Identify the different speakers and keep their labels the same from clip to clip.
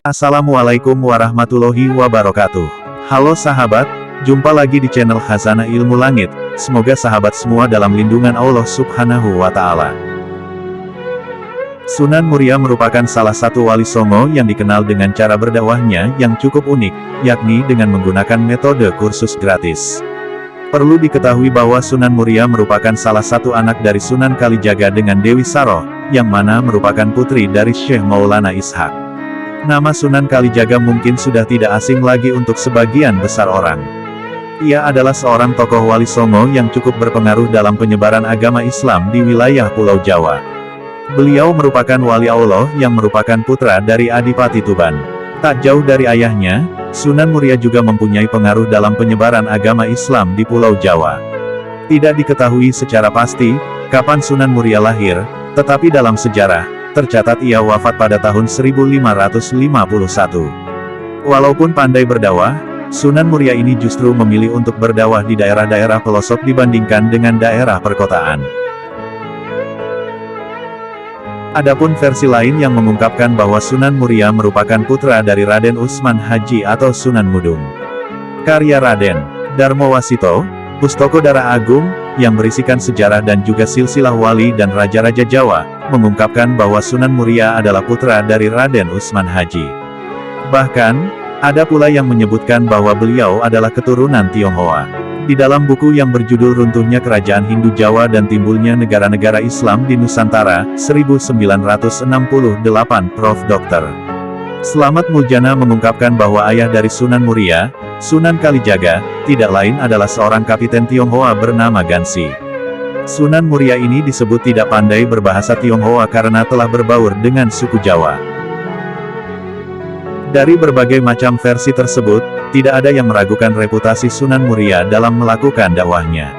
Speaker 1: Assalamualaikum warahmatullahi wabarakatuh. Halo sahabat, jumpa lagi di channel Khazanah Ilmu Langit. Semoga sahabat semua dalam lindungan Allah Subhanahu wa Ta'ala. Sunan Muria merupakan salah satu wali songo yang dikenal dengan cara berdakwahnya yang cukup unik, yakni dengan menggunakan metode kursus gratis. Perlu diketahui bahwa Sunan Muria merupakan salah satu anak dari Sunan Kalijaga dengan Dewi Saroh, yang mana merupakan putri dari Syekh Maulana Ishaq. Nama Sunan Kalijaga mungkin sudah tidak asing lagi untuk sebagian besar orang. Ia adalah seorang tokoh wali songo yang cukup berpengaruh dalam penyebaran agama Islam di wilayah Pulau Jawa. Beliau merupakan wali Allah yang merupakan putra dari Adipati Tuban. Tak jauh dari ayahnya, Sunan Muria juga mempunyai pengaruh dalam penyebaran agama Islam di Pulau Jawa. Tidak diketahui secara pasti, kapan Sunan Muria lahir, tetapi dalam sejarah, tercatat ia wafat pada tahun 1551. Walaupun pandai berdakwah, Sunan Muria ini justru memilih untuk berdakwah di daerah-daerah pelosok dibandingkan dengan daerah perkotaan. Adapun versi lain yang mengungkapkan bahwa Sunan Muria merupakan putra dari Raden Usman Haji atau Sunan Mudung. Karya Raden Darmowasito, Pustoko Darah Agung, yang berisikan sejarah dan juga silsilah wali dan raja-raja Jawa, mengungkapkan bahwa Sunan Muria adalah putra dari Raden Usman Haji. Bahkan, ada pula yang menyebutkan bahwa beliau adalah keturunan Tionghoa. Di dalam buku yang berjudul Runtuhnya Kerajaan Hindu Jawa dan Timbulnya Negara-Negara Islam di Nusantara, 1968, Prof. Dr. Slamet Muljana mengungkapkan bahwa ayah dari Sunan Muria, Sunan Kalijaga, tidak lain adalah seorang kapiten Tionghoa bernama Gansi. Sunan Muria ini disebut tidak pandai berbahasa Tionghoa karena telah berbaur dengan suku Jawa. Dari berbagai macam versi tersebut, tidak ada yang meragukan reputasi Sunan Muria dalam melakukan dakwahnya.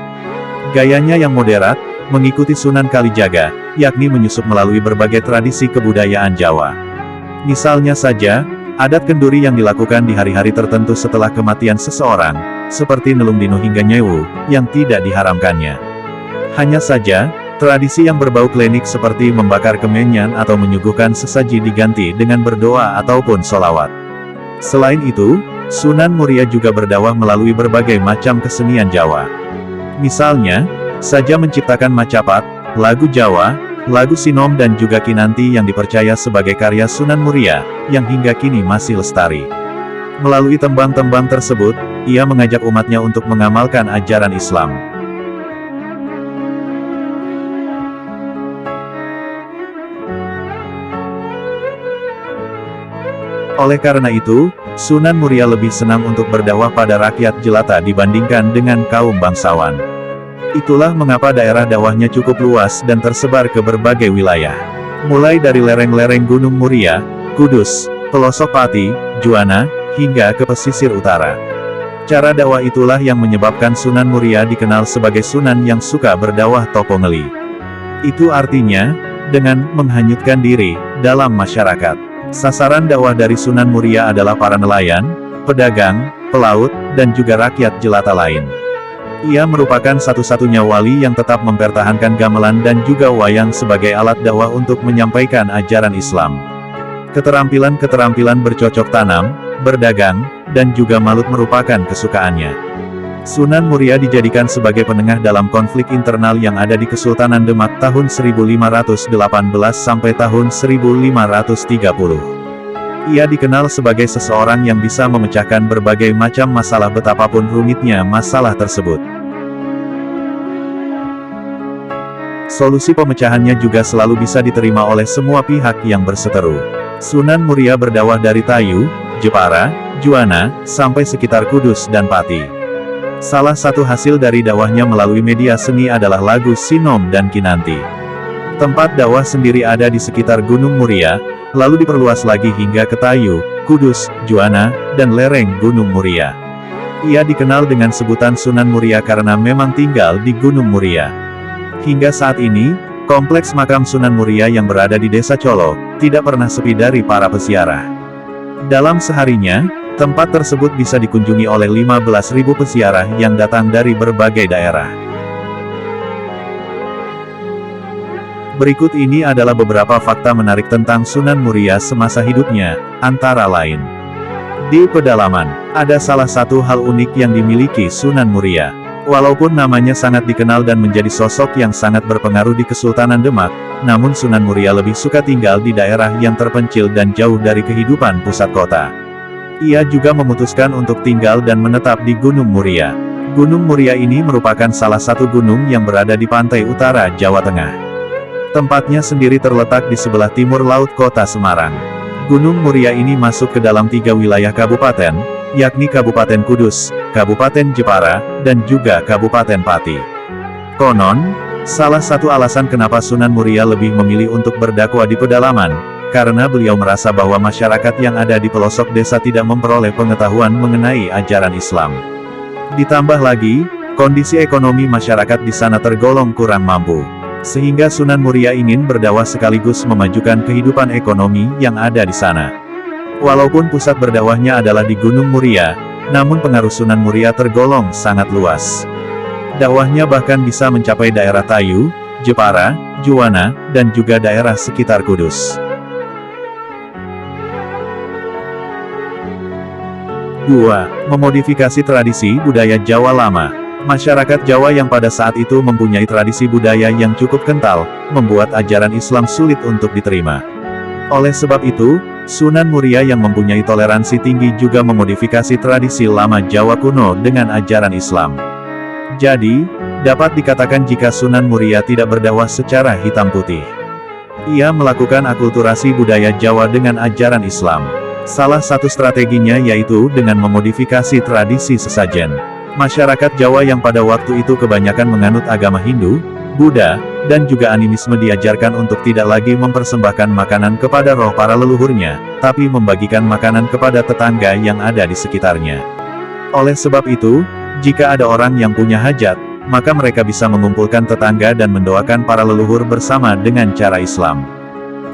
Speaker 1: Gayanya yang moderat, mengikuti Sunan Kalijaga, yakni menyusup melalui berbagai tradisi kebudayaan Jawa. Misalnya saja, adat kenduri yang dilakukan di hari-hari tertentu setelah kematian seseorang, seperti Nelung Dino hingga Nyewu, yang tidak diharamkannya. Hanya saja, tradisi yang berbau klinik seperti membakar kemenyan atau menyuguhkan sesaji diganti dengan berdoa ataupun sholawat. Selain itu, Sunan Muria juga berdakwah melalui berbagai macam kesenian Jawa. Misalnya, saja menciptakan macapat, lagu Jawa, lagu Sinom dan juga Kinanti yang dipercaya sebagai karya Sunan Muria, yang hingga kini masih lestari. Melalui tembang-tembang tersebut, ia mengajak umatnya untuk mengamalkan ajaran Islam. Oleh karena itu, Sunan Muria lebih senang untuk berdakwah pada rakyat jelata dibandingkan dengan kaum bangsawan. Itulah mengapa daerah dakwahnya cukup luas dan tersebar ke berbagai wilayah. Mulai dari lereng-lereng Gunung Muria, Kudus, pelosok Pati, Juwana, hingga ke pesisir utara. Cara dakwah itulah yang menyebabkan Sunan Muria dikenal sebagai Sunan yang suka berdakwah topongeli. Itu artinya, dengan menghanyutkan diri dalam masyarakat. Sasaran dakwah dari Sunan Muria adalah para nelayan, pedagang, pelaut, dan juga rakyat jelata lain. Ia merupakan satu-satunya wali yang tetap mempertahankan gamelan dan juga wayang sebagai alat dakwah untuk menyampaikan ajaran Islam. Keterampilan-keterampilan bercocok tanam, berdagang, dan juga malut merupakan kesukaannya. Sunan Muria dijadikan sebagai penengah dalam konflik internal yang ada di Kesultanan Demak tahun 1518 sampai tahun 1530. Ia dikenal sebagai seseorang yang bisa memecahkan berbagai macam masalah betapapun rumitnya masalah tersebut. Solusi pemecahannya juga selalu bisa diterima oleh semua pihak yang berseteru. Sunan Muria berdakwah dari Tayu, Jepara, Juwana, sampai sekitar Kudus dan Pati. Salah satu hasil dari dakwahnya melalui media seni adalah lagu Sinom dan Kinanti. Tempat dakwah sendiri ada di sekitar Gunung Muria, lalu diperluas lagi hingga ke Tayu, Kudus, Juwana, dan lereng Gunung Muria. Ia dikenal dengan sebutan Sunan Muria karena memang tinggal di Gunung Muria. Hingga saat ini, kompleks makam Sunan Muria yang berada di Desa Colo, tidak pernah sepi dari para peziarah. Dalam seharinya, tempat tersebut bisa dikunjungi oleh 15.000 peziarah yang datang dari berbagai daerah. Berikut ini adalah beberapa fakta menarik tentang Sunan Muria semasa hidupnya, antara lain. Di pedalaman, ada salah satu hal unik yang dimiliki Sunan Muria. Walaupun namanya sangat dikenal dan menjadi sosok yang sangat berpengaruh di Kesultanan Demak, namun Sunan Muria lebih suka tinggal di daerah yang terpencil dan jauh dari kehidupan pusat kota. Ia juga memutuskan untuk tinggal dan menetap di Gunung Muria. Gunung Muria ini merupakan salah satu gunung yang berada di pantai utara Jawa Tengah. Tempatnya sendiri terletak di sebelah timur laut kota Semarang. Gunung Muria ini masuk ke dalam 3 wilayah kabupaten, yakni Kabupaten Kudus, Kabupaten Jepara, dan juga Kabupaten Pati. Konon, salah satu alasan kenapa Sunan Muria lebih memilih untuk berdakwah di pedalaman, karena beliau merasa bahwa masyarakat yang ada di pelosok desa tidak memperoleh pengetahuan mengenai ajaran Islam. Ditambah lagi, kondisi ekonomi masyarakat di sana tergolong kurang mampu. Sehingga Sunan Muria ingin berdakwah sekaligus memajukan kehidupan ekonomi yang ada di sana. Walaupun pusat berdakwahnya adalah di Gunung Muria, namun pengaruh Sunan Muria tergolong sangat luas. Dakwahnya bahkan bisa mencapai daerah Tayu, Jepara, Juwana, dan juga daerah sekitar Kudus. 2. Memodifikasi tradisi budaya Jawa lama. Masyarakat Jawa yang pada saat itu mempunyai tradisi budaya yang cukup kental, membuat ajaran Islam sulit untuk diterima. Oleh sebab itu, Sunan Muria yang mempunyai toleransi tinggi juga memodifikasi tradisi lama Jawa kuno dengan ajaran Islam. Jadi, dapat dikatakan jika Sunan Muria tidak berdakwah secara hitam putih. Ia melakukan akulturasi budaya Jawa dengan ajaran Islam. Salah satu strateginya yaitu dengan memodifikasi tradisi sesajen. Masyarakat Jawa yang pada waktu itu kebanyakan menganut agama Hindu, Buddha, dan juga animisme diajarkan untuk tidak lagi mempersembahkan makanan kepada roh para leluhurnya, tapi membagikan makanan kepada tetangga yang ada di sekitarnya. Oleh sebab itu, jika ada orang yang punya hajat, maka mereka bisa mengumpulkan tetangga dan mendoakan para leluhur bersama dengan cara Islam.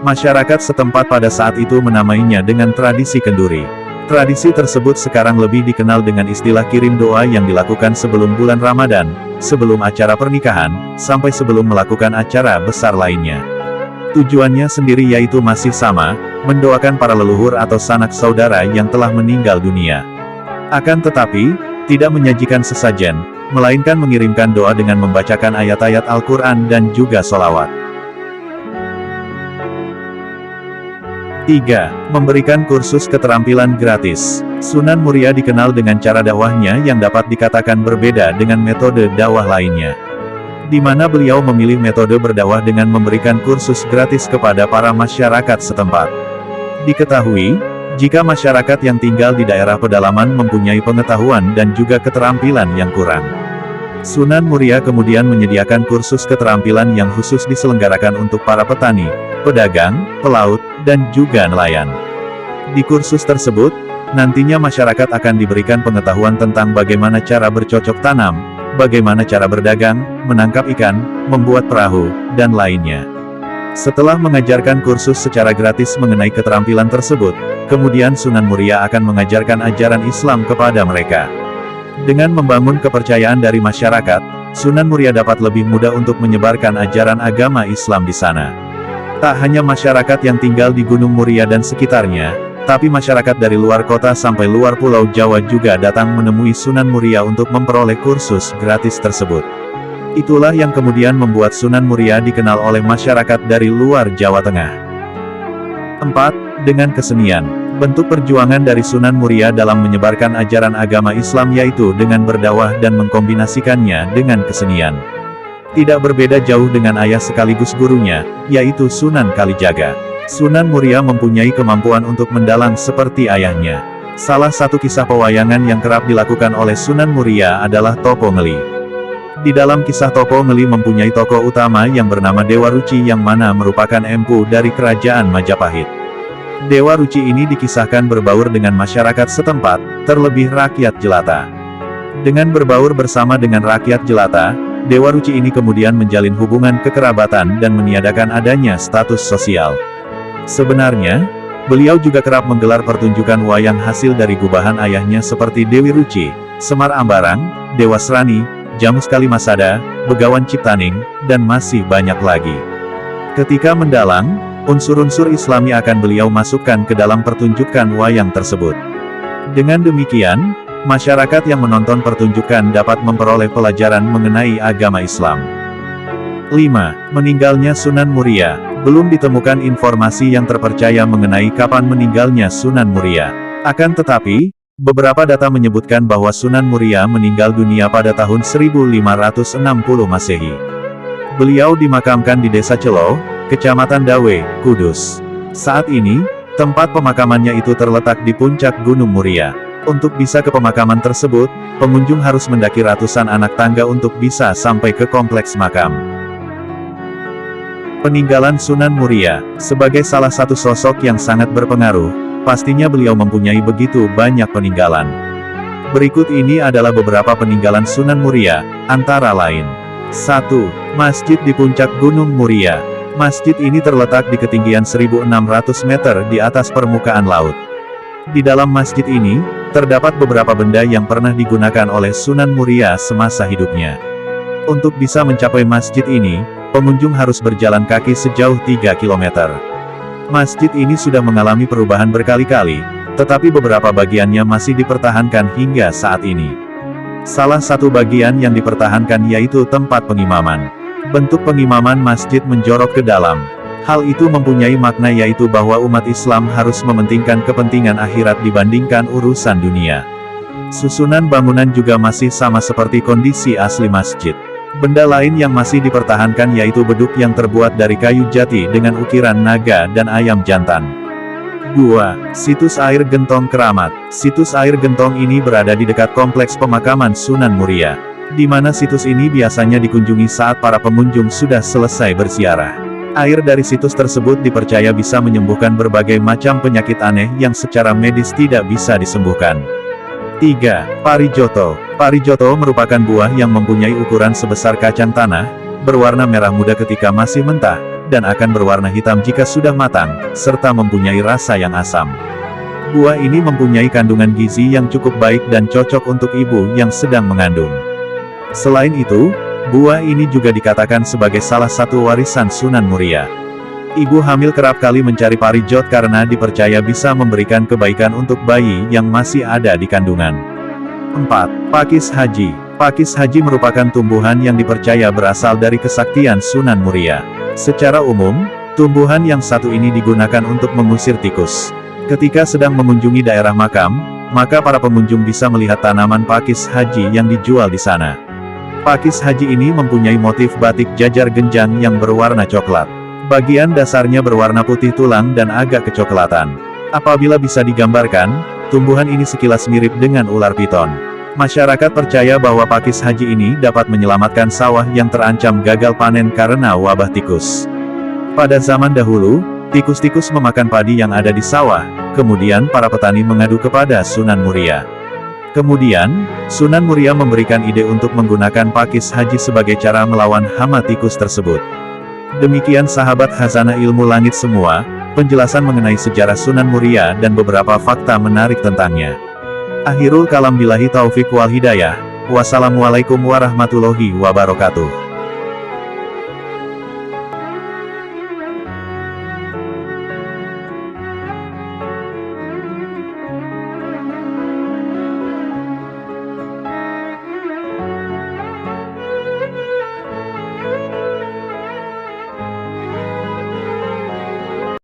Speaker 1: Masyarakat setempat pada saat itu menamainya dengan tradisi kenduri. Tradisi tersebut sekarang lebih dikenal dengan istilah kirim doa yang dilakukan sebelum bulan Ramadan, sebelum acara pernikahan, sampai sebelum melakukan acara besar lainnya. Tujuannya sendiri yaitu masih sama, mendoakan para leluhur atau sanak saudara yang telah meninggal dunia. Akan tetapi, tidak menyajikan sesajen, melainkan mengirimkan doa dengan membacakan ayat-ayat Al-Quran dan juga sholawat. 3. Memberikan kursus keterampilan gratis. Sunan Muria dikenal dengan cara dakwahnya yang dapat dikatakan berbeda dengan metode dakwah lainnya. Di mana beliau memilih metode berdakwah dengan memberikan kursus gratis kepada para masyarakat setempat. Diketahui, jika masyarakat yang tinggal di daerah pedalaman mempunyai pengetahuan dan juga keterampilan yang kurang, Sunan Muria kemudian menyediakan kursus keterampilan yang khusus diselenggarakan untuk para petani, pedagang, pelaut, dan juga nelayan. Di kursus tersebut, nantinya masyarakat akan diberikan pengetahuan tentang bagaimana cara bercocok tanam, bagaimana cara berdagang, menangkap ikan, membuat perahu, dan lainnya. Setelah mengajarkan kursus secara gratis mengenai keterampilan tersebut, kemudian Sunan Muria akan mengajarkan ajaran Islam kepada mereka. Dengan membangun kepercayaan dari masyarakat, Sunan Muria dapat lebih mudah untuk menyebarkan ajaran agama Islam di sana. Tak hanya masyarakat yang tinggal di Gunung Muria dan sekitarnya, tapi masyarakat dari luar kota sampai luar pulau Jawa juga datang menemui Sunan Muria untuk memperoleh kursus gratis tersebut. Itulah yang kemudian membuat Sunan Muria dikenal oleh masyarakat dari luar Jawa Tengah. 4. Dengan kesenian. Bentuk perjuangan dari Sunan Muria dalam menyebarkan ajaran agama Islam yaitu dengan berdakwah dan mengkombinasikannya dengan kesenian. Tidak berbeda jauh dengan ayah sekaligus gurunya, yaitu Sunan Kalijaga. Sunan Muria mempunyai kemampuan untuk mendalang seperti ayahnya. Salah satu kisah pewayangan yang kerap dilakukan oleh Sunan Muria adalah Topo Ngeli. Di dalam kisah Topo Ngeli mempunyai tokoh utama yang bernama Dewa Ruci yang mana merupakan empu dari kerajaan Majapahit. Dewa Ruci ini dikisahkan berbaur dengan masyarakat setempat, terlebih rakyat jelata. Dengan berbaur bersama dengan rakyat jelata, Dewa Ruci ini kemudian menjalin hubungan kekerabatan dan meniadakan adanya status sosial. Sebenarnya, beliau juga kerap menggelar pertunjukan wayang hasil dari gubahan ayahnya seperti Dewi Ruci, Semar Ambarang, Dewa Srani, Jamus Kalimasada, Begawan Ciptaning, dan masih banyak lagi. Ketika mendalang, unsur-unsur Islami akan beliau masukkan ke dalam pertunjukan wayang tersebut. Dengan demikian, masyarakat yang menonton pertunjukan dapat memperoleh pelajaran mengenai agama Islam. 5. Meninggalnya Sunan Muria. Belum ditemukan informasi yang terpercaya mengenai kapan meninggalnya Sunan Muria. Akan tetapi, beberapa data menyebutkan bahwa Sunan Muria meninggal dunia pada tahun 1560 Masehi. Beliau dimakamkan di Desa Celo, Kecamatan Dawe, Kudus. Saat ini, tempat pemakamannya itu terletak di puncak Gunung Muria. Untuk bisa ke pemakaman tersebut, pengunjung harus mendaki ratusan anak tangga untuk bisa sampai ke kompleks makam. Peninggalan Sunan Muria. Sebagai salah satu sosok yang sangat berpengaruh, pastinya beliau mempunyai begitu banyak peninggalan. Berikut ini adalah beberapa peninggalan Sunan Muria, antara lain. 1. Masjid di puncak Gunung Muria. Masjid ini terletak di ketinggian 1.600 meter di atas permukaan laut. Di dalam masjid ini, terdapat beberapa benda yang pernah digunakan oleh Sunan Muria semasa hidupnya. Untuk bisa mencapai masjid ini, pengunjung harus berjalan kaki sejauh 3 km. Masjid ini sudah mengalami perubahan berkali-kali, tetapi beberapa bagiannya masih dipertahankan hingga saat ini. Salah satu bagian yang dipertahankan yaitu tempat pengimaman. Bentuk pengimaman masjid menjorok ke dalam. Hal itu mempunyai makna yaitu bahwa umat Islam harus mementingkan kepentingan akhirat dibandingkan urusan dunia. Susunan bangunan juga masih sama seperti kondisi asli masjid. Benda lain yang masih dipertahankan yaitu beduk yang terbuat dari kayu jati dengan ukiran naga dan ayam jantan. 2. Situs air Gentong Keramat. Situs air Gentong ini berada di dekat kompleks pemakaman Sunan Muria, di mana situs ini biasanya dikunjungi saat para pengunjung sudah selesai berziarah. Air dari situs tersebut dipercaya bisa menyembuhkan berbagai macam penyakit aneh yang secara medis tidak bisa disembuhkan. 3. Parijoto. Parijoto merupakan buah yang mempunyai ukuran sebesar kacang tanah, berwarna merah muda ketika masih mentah, dan akan berwarna hitam jika sudah matang, serta mempunyai rasa yang asam. Buah ini mempunyai kandungan gizi yang cukup baik dan cocok untuk ibu yang sedang mengandung. Selain itu, buah ini juga dikatakan sebagai salah satu warisan Sunan Muria. Ibu hamil kerap kali mencari parijot karena dipercaya bisa memberikan kebaikan untuk bayi yang masih ada di kandungan. 4. Pakis Haji. Pakis Haji merupakan tumbuhan yang dipercaya berasal dari kesaktian Sunan Muria. Secara umum, tumbuhan yang satu ini digunakan untuk mengusir tikus. Ketika sedang mengunjungi daerah makam, maka para pengunjung bisa melihat tanaman pakis haji yang dijual di sana. Pakis haji ini mempunyai motif batik jajar genjang yang berwarna coklat. Bagian dasarnya berwarna putih tulang dan agak kecoklatan. Apabila bisa digambarkan, tumbuhan ini sekilas mirip dengan ular piton. Masyarakat percaya bahwa pakis haji ini dapat menyelamatkan sawah yang terancam gagal panen karena wabah tikus. Pada zaman dahulu, tikus-tikus memakan padi yang ada di sawah, kemudian para petani mengadu kepada Sunan Muria. Kemudian, Sunan Muria memberikan ide untuk menggunakan pakis haji sebagai cara melawan hama tikus tersebut. Demikian sahabat Khazanah Ilmu Langit semua, penjelasan mengenai sejarah Sunan Muria dan beberapa fakta menarik tentangnya. Akhirul kalam billahi taufik wal hidayah. Wassalamualaikum warahmatullahi wabarakatuh.